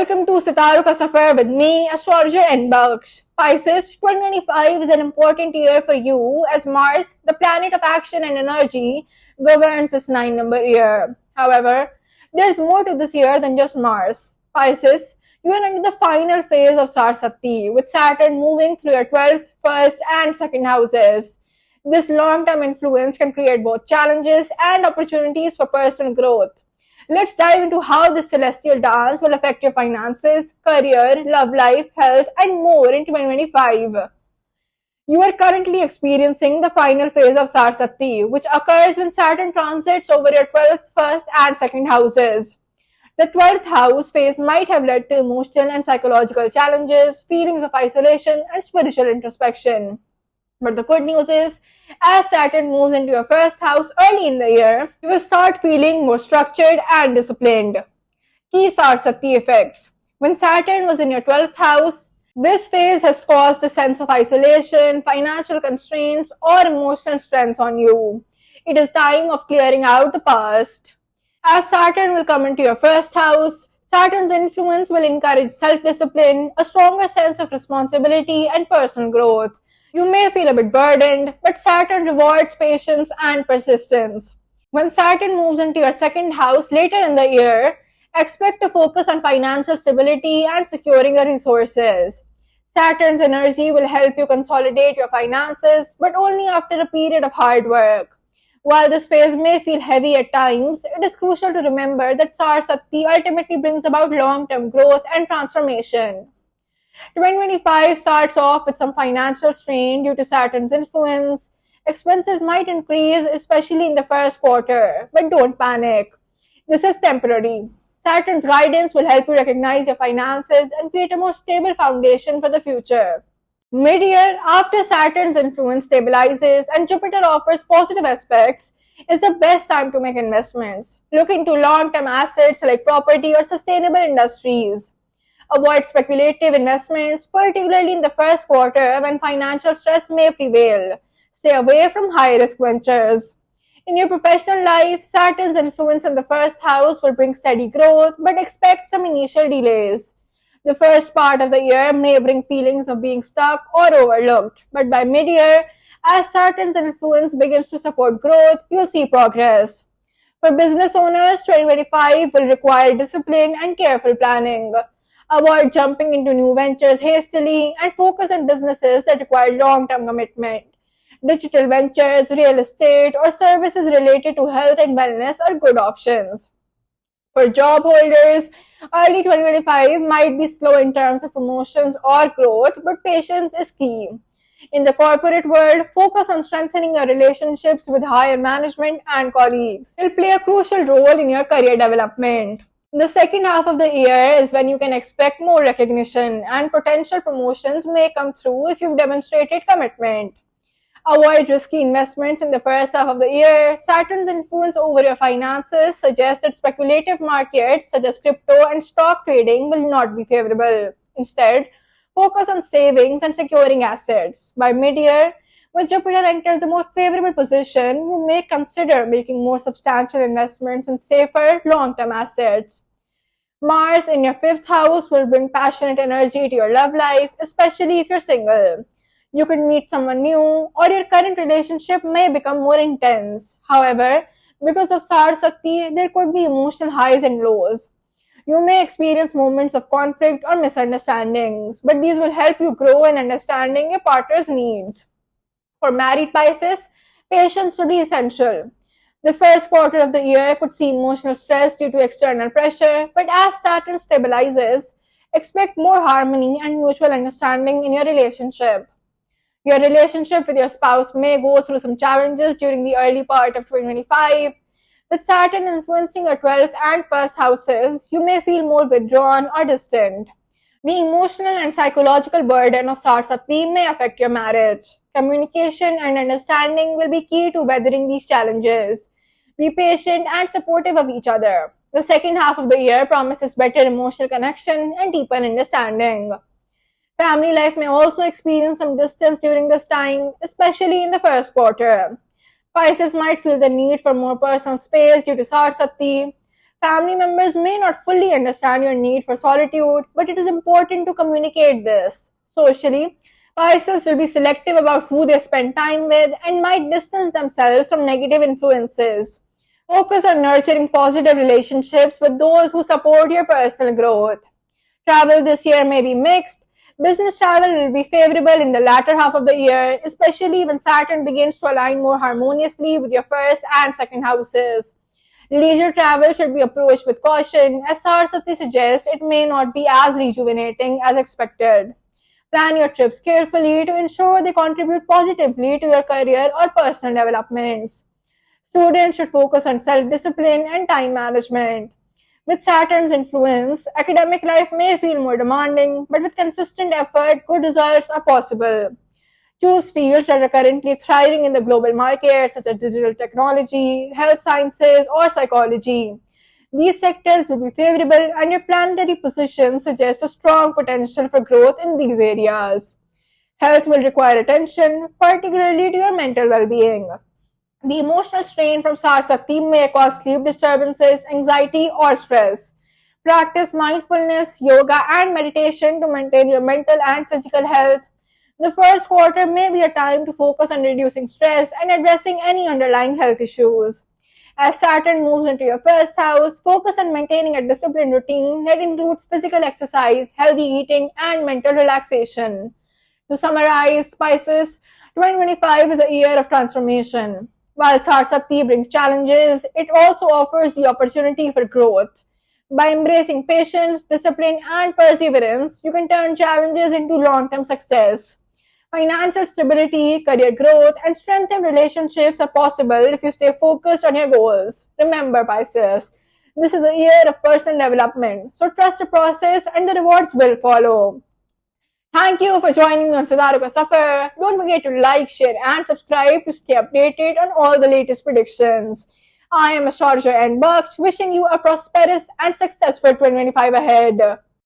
Welcome to Sitaru Ka Safar with me, astrologer and Baksh. Pisces, 2025 is an important year for you as Mars, the planet of action and energy, governs this 9-number year. However, there's more to this year than just Mars. Pisces, you are under the final phase of Sarsati, with Saturn moving through your 12th, 1st, and 2nd houses. This long-term influence can create both challenges and opportunities for personal growth. Let's dive into how this celestial dance will affect your finances, career, love life, health, and more in 2025. You are currently experiencing the final phase of Sarsati, which occurs when Saturn transits over your 12th, 1st, and 2nd houses. The 12th house phase might have led to emotional and psychological challenges, feelings of isolation, and spiritual introspection. But the good news is, as Saturn moves into your first house early in the year, you will start feeling more structured and disciplined. Key Sarsati effects. When Saturn was in your 12th house, this phase has caused a sense of isolation, financial constraints, or emotional stress on you. It is time of clearing out the past. As Saturn will come into your first house, Saturn's influence will encourage self-discipline, a stronger sense of responsibility, and personal growth. You may feel a bit burdened, but Saturn rewards patience and persistence. When Saturn moves into your second house later in the year, expect to focus on financial stability and securing your resources. Saturn's energy will help you consolidate your finances, but only after a period of hard work. While this phase may feel heavy at times, it is crucial to remember that Sarsati ultimately brings about long-term growth and transformation. 2025 starts off with some financial strain due to Saturn's influence. Expenses might increase, especially in the first quarter, but don't panic. This is temporary. Saturn's guidance will help you recognize your finances and create a more stable foundation for the future. Mid-year, after Saturn's influence stabilizes and Jupiter offers positive aspects, is the best time to make investments. Look into long-term assets like property or sustainable industries. Avoid speculative investments, particularly in the first quarter when financial stress may prevail. Stay away from high-risk ventures. In your professional life, Saturn's influence in the first house will bring steady growth, but expect some initial delays. The first part of the year may bring feelings of being stuck or overlooked, but by mid-year, as Saturn's influence begins to support growth, you'll see progress. For business owners, 2025 will require discipline and careful planning. Avoid jumping into new ventures hastily and focus on businesses that require long-term commitment. Digital ventures, real estate, or services related to health and wellness are good options. For job holders, early 2025 might be slow in terms of promotions or growth, but patience is key. In the corporate world, focus on strengthening your relationships with higher management and colleagues. It will play a crucial role in your career development. The second half of the year is when you can expect more recognition, and potential promotions may come through if you've demonstrated commitment. Avoid risky investments in the first half of the year. Saturn's influence over your finances suggests that speculative markets such as crypto and stock trading will not be favorable. Instead, focus on savings and securing assets. By mid-year, when Jupiter enters a more favorable position, you may consider making more substantial investments in safer, long-term assets. Mars in your fifth house will bring passionate energy to your love life, especially if you're single. You could meet someone new, or your current relationship may become more intense. However, because of Sarsati, there could be emotional highs and lows. You may experience moments of conflict or misunderstandings, but these will help you grow in understanding your partner's needs. For married Pisces, patience will be essential. The first quarter of the year could see emotional stress due to external pressure, but as Saturn stabilizes, expect more harmony and mutual understanding in your relationship. Your relationship with your spouse may go through some challenges during the early part of 2025. With Saturn influencing your 12th and 1st houses, you may feel more withdrawn or distant. The emotional and psychological burden of Sarsati may affect your marriage. Communication and understanding will be key to weathering these challenges. Be patient and supportive of each other. The second half of the year promises better emotional connection and deeper understanding. Family life may also experience some distance during this time, especially in the first quarter. Pisces might feel the need for more personal space due to Sarsati. Family members may not fully understand your need for solitude, but it is important to communicate this. Socially, Pisces will be selective about who they spend time with and might distance themselves from negative influences. Focus on nurturing positive relationships with those who support your personal growth. Travel this year may be mixed. Business travel will be favorable in the latter half of the year, especially when Saturn begins to align more harmoniously with your first and second houses. Leisure travel should be approached with caution, as Saraswati suggests it may not be as rejuvenating as expected. Plan your trips carefully to ensure they contribute positively to your career or personal developments. Students should focus on self discipline and time management. With Saturn's influence, academic life may feel more demanding, but with consistent effort, good results are possible. Choose fields that are currently thriving in the global market, such as digital technology, health sciences, or psychology. These sectors will be favorable, and your planetary position suggests a strong potential for growth in these areas. Health will require attention, particularly to your mental well being. The emotional strain from Sarsakti may cause sleep disturbances, anxiety, or stress. Practice mindfulness, yoga, and meditation to maintain your mental and physical health. The first quarter may be a time to focus on reducing stress and addressing any underlying health issues. As Saturn moves into your first house, focus on maintaining a disciplined routine that includes physical exercise, healthy eating, and mental relaxation. To summarize, Pisces, 2025 is a year of transformation. While Sarsakti brings challenges, it also offers the opportunity for growth. By embracing patience, discipline, and perseverance, you can turn challenges into long term success. Financial stability, career growth, and strengthened relationships are possible if you stay focused on your goals. Remember, Pisces, this is a year of personal development, so trust the process and the rewards will follow. Thank you for joining me on Siddhartha Safar. Don't forget to like, share, and subscribe to stay updated on all the latest predictions. I am astrologer N. Baksh, wishing you a prosperous and successful 2025 ahead.